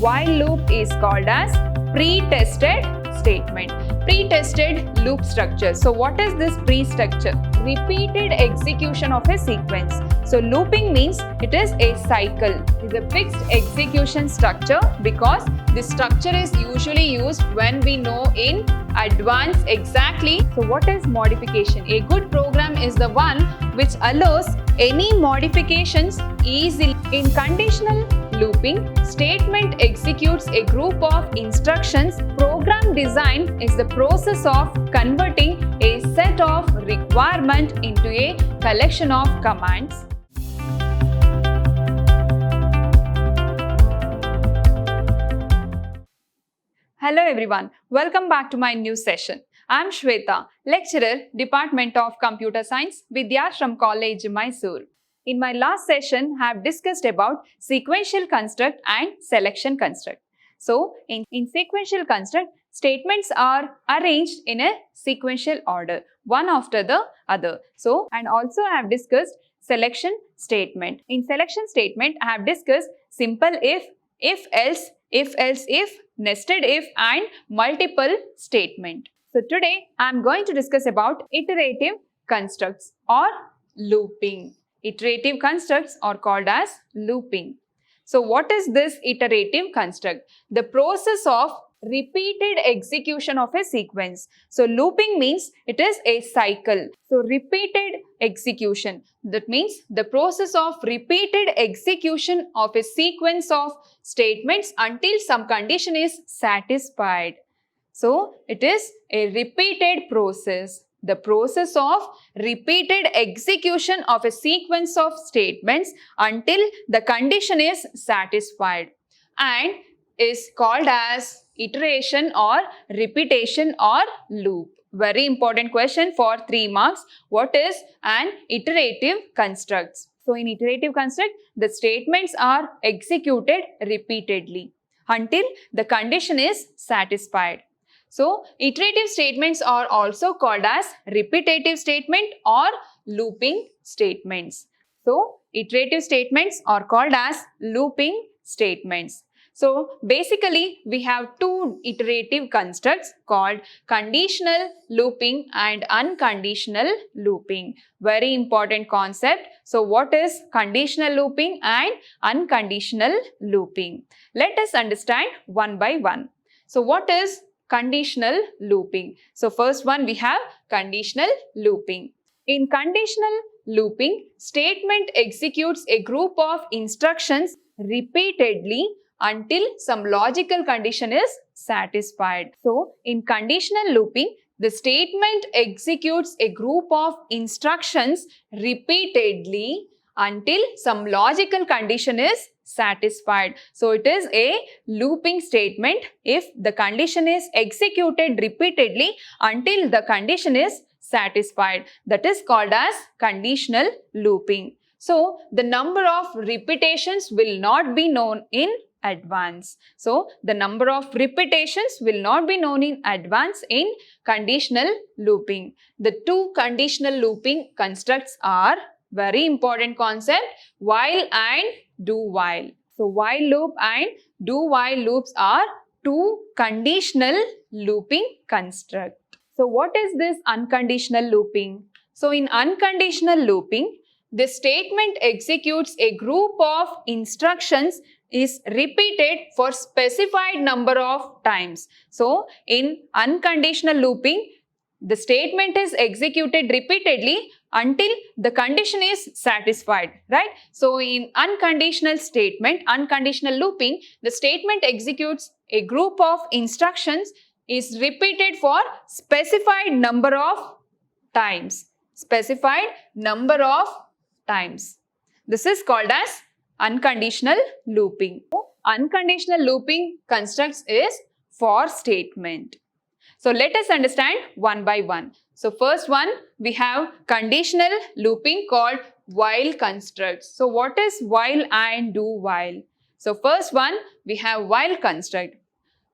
while loop is called as pre-tested statement. Pre-tested loop structure. So what is this pre-structure? Repeated execution of a sequence. So looping means it is a cycle. It is a fixed execution structure because this structure is usually used when we know in advance exactly. So what is modification? A good program is the one which allows any modifications easily. In conditional looping, statement executes a group of instructions. Program design is the process of converting a set of requirements into a collection of commands. Hello everyone, welcome back to my new session. I am Shweta, lecturer, Department of Computer Science, Vidyashram College, Mysore. In my last session, I have discussed about sequential construct and selection construct. So, in sequential construct, statements are arranged in a sequential order, one after the other. So, and also I have discussed selection statement. In selection statement, I have discussed simple if else, if, nested if and multiple statement. So today I am going to discuss about iterative constructs or looping. Iterative constructs are called as looping. So what is this iterative construct? The process of repeated execution of a sequence. So looping means it is a cycle. So repeated execution. That means the process of repeated execution of a sequence of statements until some condition is satisfied. So it is a repeated process. The process of repeated execution of a sequence of statements until the condition is satisfied and is called as iteration or repetition or loop. Very important question for 3 marks. What is an iterative construct? So in iterative construct, the statements are executed repeatedly until the condition is satisfied. So, iterative statements are also called as repetitive statement or looping statements. So, iterative statements are called as looping statements. So, basically, we have two iterative constructs called conditional looping and unconditional looping. Very important concept. So, what is conditional looping and unconditional looping? Let us understand one by one. So, what is conditional looping? So first one we have conditional looping. In conditional looping, statement executes a group of instructions repeatedly until some logical condition is satisfied. So in conditional looping, the statement executes a group of instructions repeatedly until some logical condition is satisfied. So it is a looping statement if the condition is executed repeatedly until the condition is satisfied. That is called as conditional looping. So the number of repetitions will not be known in advance. So the number of repetitions will not be known in advance in conditional looping. The two conditional looping constructs are very important concept, while and do while. So while loop and do while loops are two conditional looping construct. So what is this unconditional looping? So in unconditional looping, the statement executes a group of instructions is repeated for specified number of times. So in unconditional looping, the statement is executed repeatedly until the condition is satisfied, right? So in unconditional statement, unconditional looping, the statement executes a group of instructions is repeated for specified number of times. Specified number of times. This is called as unconditional looping. Unconditional looping constructs is for statement. So let us understand one by one. So first one, we have conditional looping called while constructs. So what is while and do while? So first one, we have while construct.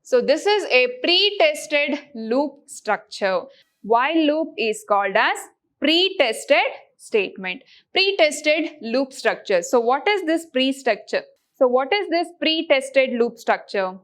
So this is a pre-tested loop structure. While loop is called as pre-tested statement. Pre-tested loop structure. So what is this pre-structure? So what is this pre-tested loop structure?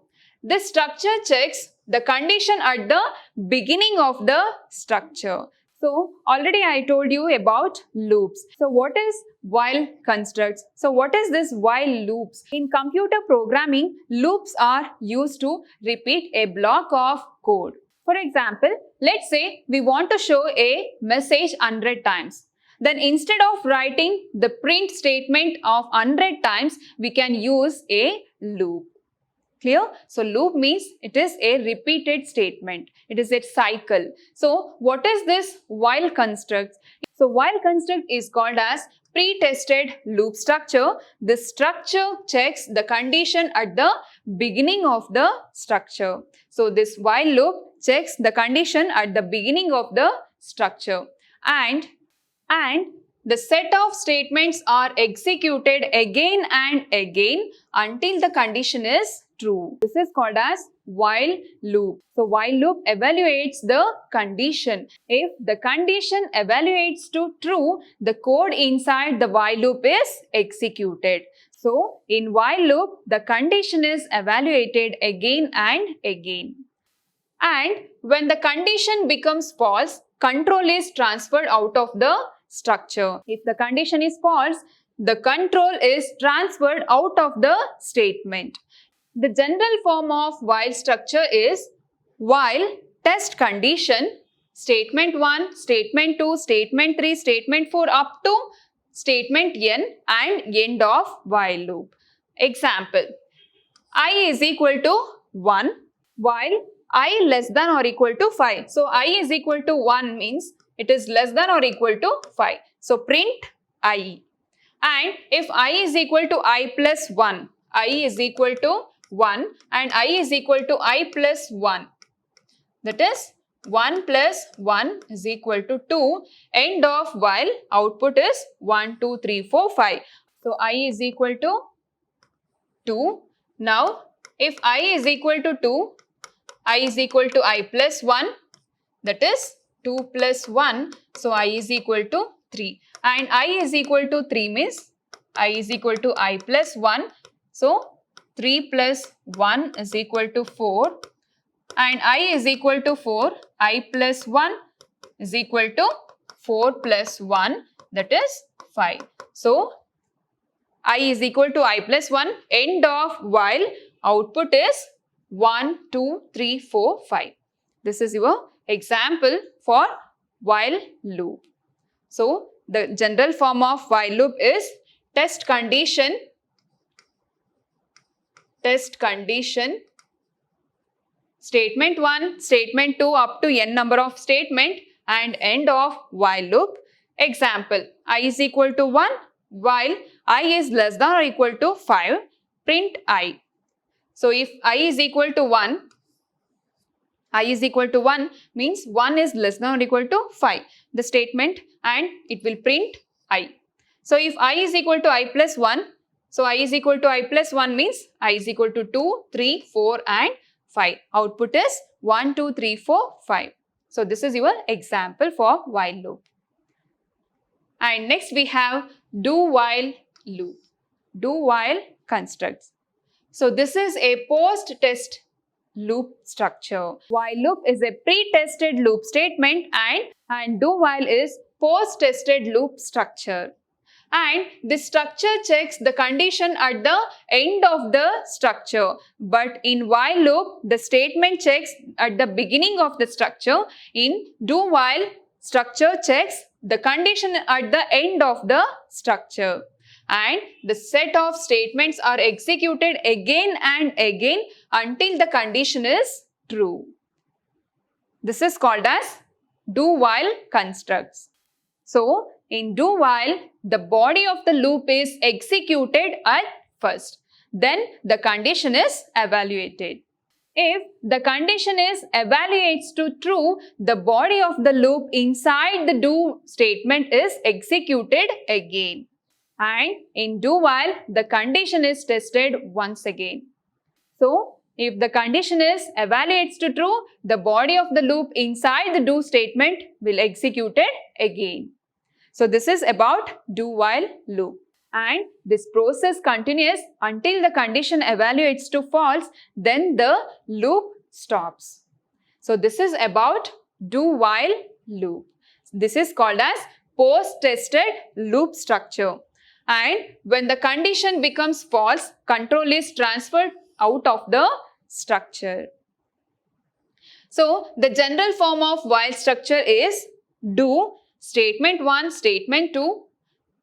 This structure checks the condition at the beginning of the structure. So already I told you about loops. So what is while constructs? So what is this while loops? In computer programming, loops are used to repeat a block of code. For example, let's say we want to show a message 100 times. Then instead of writing the print statement of 100 times, we can use a loop. Clear? So loop means it is a repeated statement. It is a cycle. So what is this while construct? So while construct is called as pre-tested loop structure. This structure checks the condition at the beginning of the structure. So this while loop checks the condition at the beginning of the structure. And the set of statements are executed again and again until the condition is true. This is called as while loop. So while loop evaluates the condition. If the condition evaluates to true, the code inside the while loop is executed. So in while loop, the condition is evaluated again and again. And when the condition becomes false, control is transferred out of the structure. If the condition is false, the control is transferred out of the statement. The general form of while structure is while test condition, statement 1, statement 2, statement 3, statement 4 up to statement n and end of while loop. Example, I is equal to 1 while I less than or equal to 5. So I is equal to 1 means it is less than or equal to 5. So print I. And if I is equal to I plus 1, I is equal to 1 and I is equal to I plus 1. That is 1 plus 1 is equal to 2. End of while output is 1, 2, 3, 4, 5. So I is equal to 2. Now if I is equal to 2, I is equal to I plus 1. That is 2 plus 1. So I is equal to 3. And I is equal to 3 means I is equal to I plus 1. So 3 plus 1 is equal to 4. And I is equal to 4. I plus 1 is equal to 4 plus 1. That is 5. So I is equal to I plus 1. End of while output is 1, 2, 3, 4, 5. This is your example for while loop. So the general form of while loop is test condition, statement 1, statement 2 up to n number of statement and end of while loop. Example, I is equal to 1 while I is less than or equal to 5, print I. So if I is equal to 1, I is equal to 1 means 1 is less than or equal to 5, the statement, and it will print I. So if I is equal to I plus 1, so I is equal to I plus 1 means I is equal to 2, 3, 4 and 5. Output is 1, 2, 3, 4, 5. So this is your example for while loop. And next we have do while loop, do while constructs. So this is a post-test loop structure. While loop is a pre-tested loop statement and do while is post-tested loop structure. And this structure checks the condition at the end of the structure. But in while loop, the statement checks at the beginning of the structure. In do while, structure checks the condition at the end of the structure. And the set of statements are executed again and again until the condition is true. This is called as do while constructs. So, in do while, the body of the loop is executed at first. Then the condition is evaluated. If the condition is evaluates to true, the body of the loop inside the do statement is executed again. And in do while, the condition is tested once again. So, if the condition is evaluates to true, the body of the loop inside the do statement will execute it again. So, this is about do while loop. and this process continues until the condition evaluates to false, then the loop stops. So this is about do while loop. This is called as post-tested loop structure. And when the condition becomes false, control is transferred out of the structure. So the general form of while structure is do, statement 1, statement 2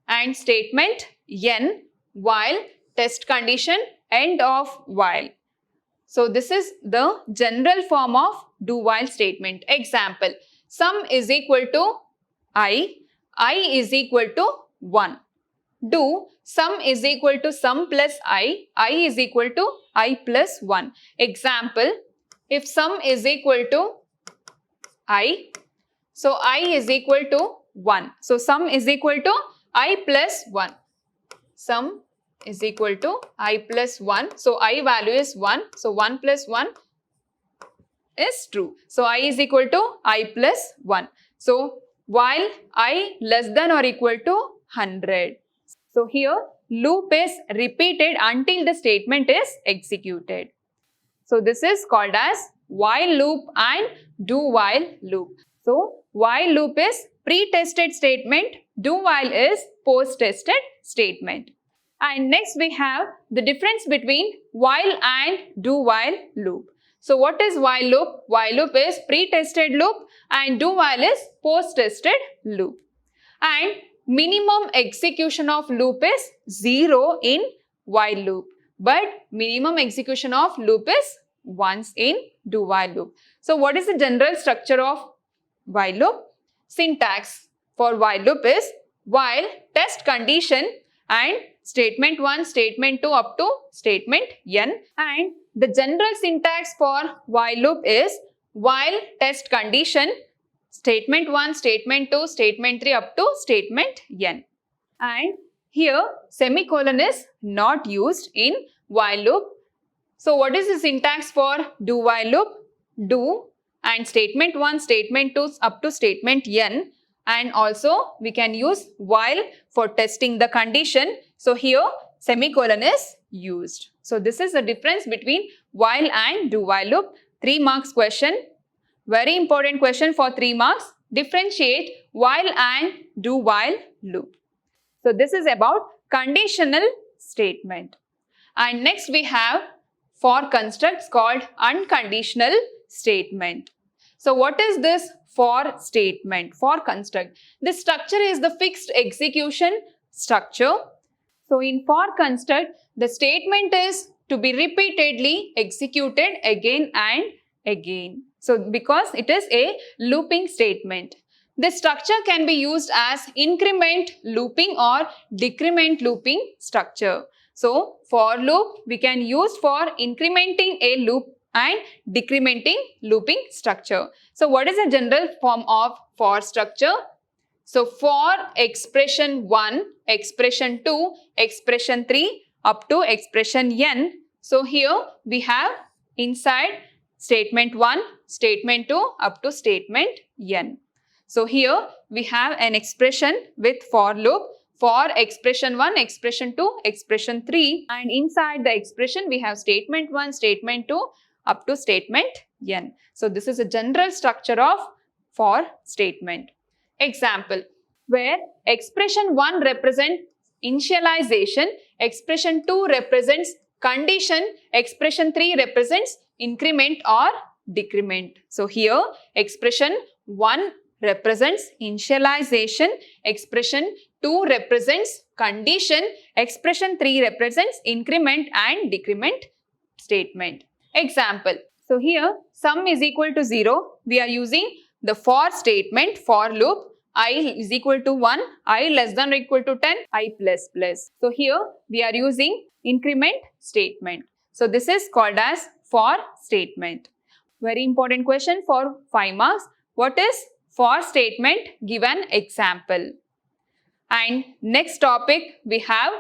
and statement n, while, test condition, end of while. So this is the general form of do while statement. Example, sum is equal to I is equal to 1. Do, sum is equal to sum plus I is equal to I plus 1. Example, if sum is equal to I, so I is equal to 1. So sum is equal to I plus 1. Sum is equal to I plus 1. So I value is 1. So 1 plus 1 is true. So I is equal to I plus 1. So while I less than or equal to 100. So here loop is repeated until the statement is executed. So this is called as while loop and do while loop. So while loop is pre-tested statement, do while is post-tested statement. And next we have the difference between while and do while loop. So what is while loop? While loop is pre-tested loop and do while is post-tested loop. And minimum execution of loop is 0 in while loop, but minimum execution of loop is once in do while loop. So what is the general structure of while loop? Syntax for while loop is while, test condition and statement 1, statement 2 up to statement n. And the general syntax for while loop is while, test condition, statement 1, statement 2, statement 3 up to statement n. And here semicolon is not used in while loop. So what is the syntax for do while loop? Do and statement 1, statement 2 up to statement n. And also we can use while for testing the condition. So here semicolon is used. So this is the difference between while and do while loop. 3 marks question. Very important question for 3 marks. Differentiate while and do while loop. So this is about conditional statement. And next we have for constructs called unconditional statement. So what is this for statement, for construct? This structure is the fixed execution structure. So in for construct, the statement is to be repeatedly executed again and again. So because it is a looping statement. This structure can be used as increment looping or decrement looping structure. So for loop we can use for incrementing a loop and decrementing looping structure. So what is the general form of for structure? So for expression 1, expression 2, expression 3 up to expression n. So here we have inside statement 1, statement 2 up to statement n. So here we have an expression with for loop for expression 1, expression 2, expression 3, and inside the expression we have statement 1, statement 2 up to statement n. So this is a general structure of for statement. Example, where expression 1 represents initialization, expression 2 represents condition, expression 3 represents increment or decrement. So here expression 1 represents initialization, expression 2 represents condition, expression 3 represents increment and decrement statement. Example, so here sum is equal to 0, we are using the for statement, for loop, I is equal to 1, I less than or equal to 10, I plus plus. So here we are using increment statement. So this is called as for statement. Very important question for 5 marks. What is for statement? Give an example. And next topic we have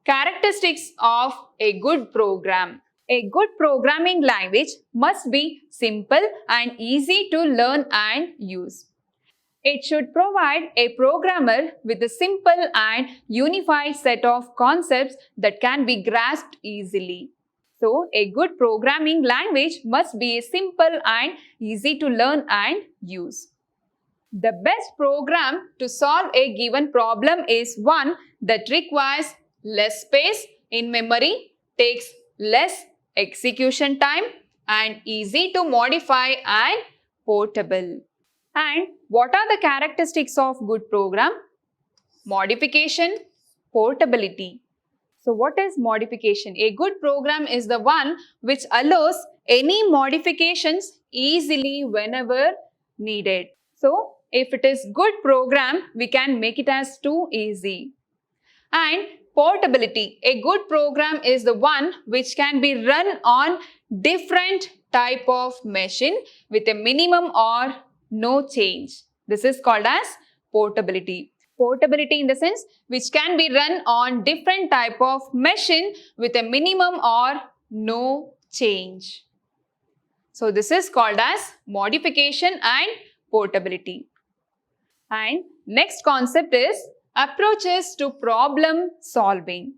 characteristics of a good program. A good programming language must be simple and easy to learn and use. It should provide a programmer with a simple and unified set of concepts that can be grasped easily. So, a good programming language must be simple and easy to learn and use. The best program to solve a given problem is one that requires less space in memory, takes less execution time, and easy to modify and portable. And what are the characteristics of good program? Modification, portability. So what is modification? A good program is the one which allows any modifications easily whenever needed. So if it is good program, we can make it as too easy. And portability. A good program is the one which can be run on different type of machine with a minimum or no change. This is called as portability. Portability in the sense which can be run on different type of machine with a minimum or no change. So this is called as modification and portability. And next concept is approaches to problem solving.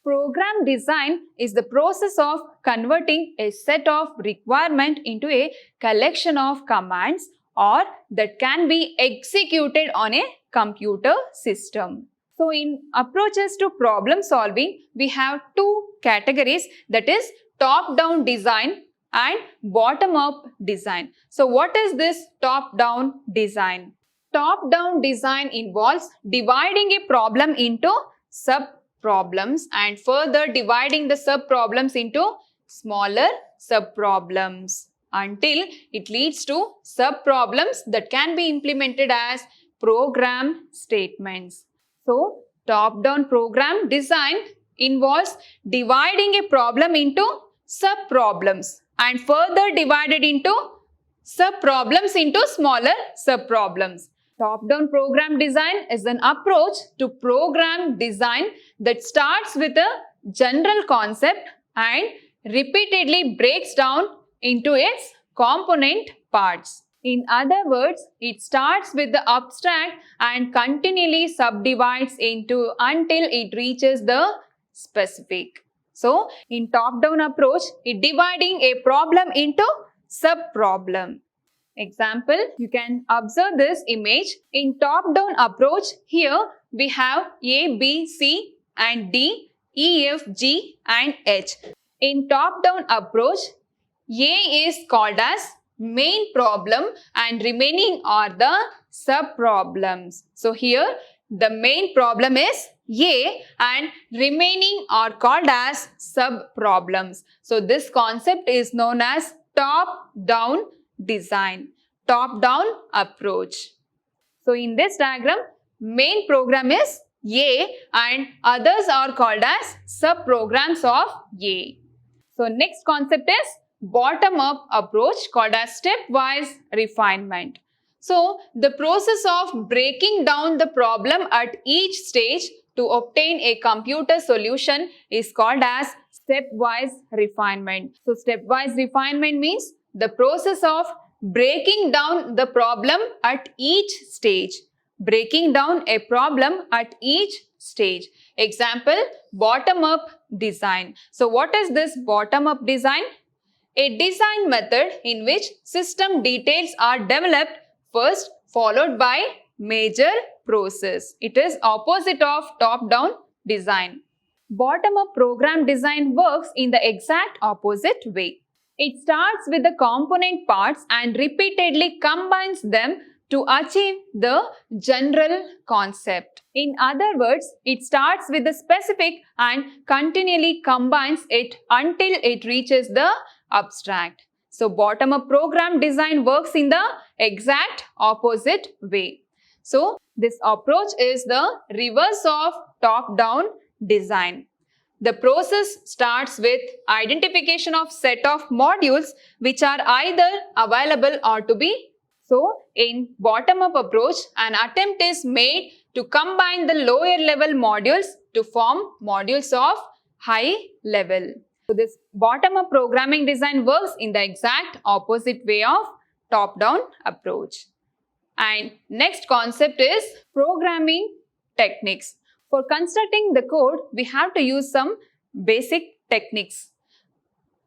Program design is the process of converting a set of requirements into a collection of commands or that can be executed on a computer system. So in approaches to problem solving, we have two categories, that is top-down design and bottom-up design. So what is this top-down design? Top-down design involves dividing a problem into sub-problems and further dividing the sub-problems into smaller sub-problems until it leads to sub-problems that can be implemented as program statements. So, top-down program design involves dividing a problem into sub-problems and further divided into sub-problems into smaller sub-problems. Top-down program design is an approach to program design that starts with a general concept and repeatedly breaks down into its component parts. In other words, it starts with the abstract and continually subdivides into until it reaches the specific. So, in top-down approach, it dividing a problem into sub-problem. Example, you can observe this image. In top-down approach, here we have A, B, C and D, E, F, G and H. In top-down approach, A is called as main problem and remaining are the sub-problems. So here the main problem is A and remaining are called as sub-problems. So this concept is known as top-down design, top-down approach. So in this diagram, main program is A and others are called as sub-programs of A. So next concept is bottom-up approach called as stepwise refinement. So the process of breaking down the problem at each stage to obtain a computer solution is called as stepwise refinement. So stepwise refinement means the process of breaking down the problem at each stage. Breaking down a problem at each stage. Example, bottom-up design. So what is this bottom-up design? A design method in which system details are developed first, followed by major process. It is opposite of top-down design. Bottom-up program design works in the exact opposite way. It starts with the component parts and repeatedly combines them to achieve the general concept. In other words, it starts with the specific and continually combines it until it reaches the abstract. So, bottom-up program design works in the exact opposite way. So, this approach is the reverse of top-down design. The process starts with identification of set of modules which are either available or to be. So, in bottom-up approach, an attempt is made to combine the lower level modules to form modules of high level. So, this bottom-up programming design works in the exact opposite way of top-down approach. And next concept is programming techniques. For constructing the code, we have to use some basic techniques.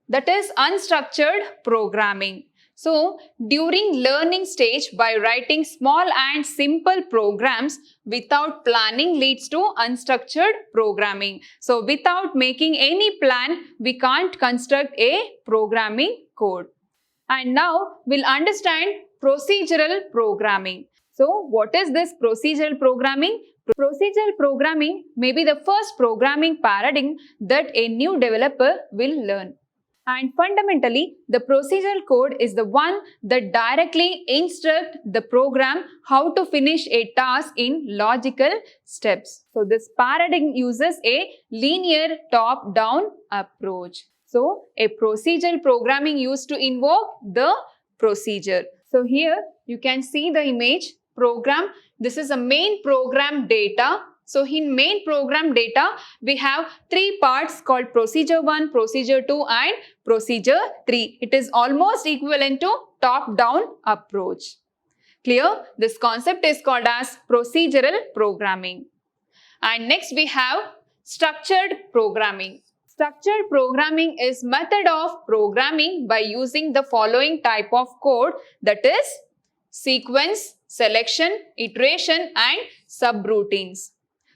That is unstructured programming. So, during learning stage, by writing small and simple programs without planning leads to unstructured programming. So, without making any plan, we can't construct a programming code. And now we'll understand procedural programming. So, what is this procedural programming? Procedural programming may be the first programming paradigm that a new developer will learn. And fundamentally, the procedural code is the one that directly instructs the program how to finish a task in logical steps. So, this paradigm uses a linear top-down approach. So, a procedural programming used to invoke the procedure. So, here you can see the image program. This is a main program data. So, in main program data, we have three parts called procedure 1, procedure 2 and procedure 3. It is almost equivalent to top-down approach. Clear? This concept is called as procedural programming. And next we have structured programming. Structured programming is method of programming by using the following type of code, that is sequence, selection, iteration and subroutines.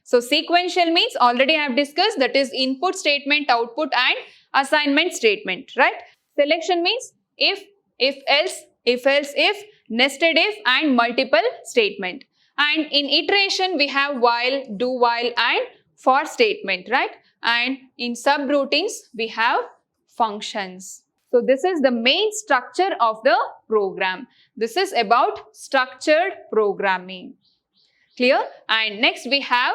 So, sequential means already I have discussed, that is input statement, output and assignment statement, right? Selection means if else, if, nested if and multiple statement. And in iteration we have while, do while and for statement, right? And in subroutines we have functions. So, this is the main structure of the program. This is about structured programming. Clear? And next we have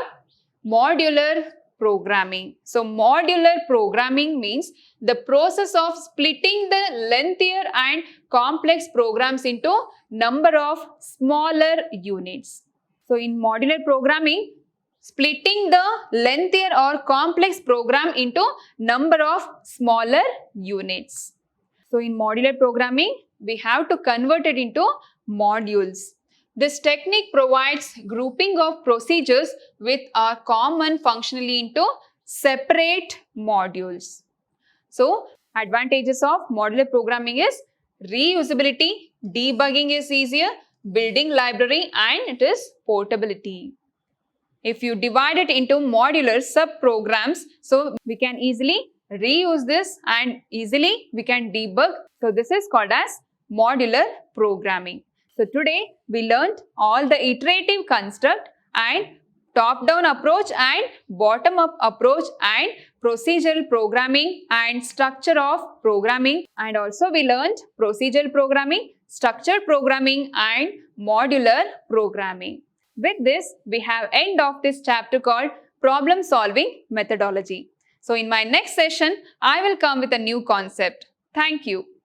modular programming. So, modular programming means the process of splitting the lengthier and complex programs into number of smaller units. So, in modular programming, splitting the lengthier or complex program into number of smaller units. So, in modular programming, we have to convert it into modules. This technique provides grouping of procedures with a common functionality into separate modules. So, advantages of modular programming is reusability, debugging is easier, building library and it is portability. If you divide it into modular sub-programs, so we can easily reuse this and easily we can debug. So, this is called as modular programming. So, today we learned all the iterative construct and top-down approach and bottom-up approach and procedural programming and structure of programming, and also we learned procedural programming, structured programming and modular programming. With this, we have end of this chapter called problem solving methodology. So, in my next session, I will come with a new concept. Thank you.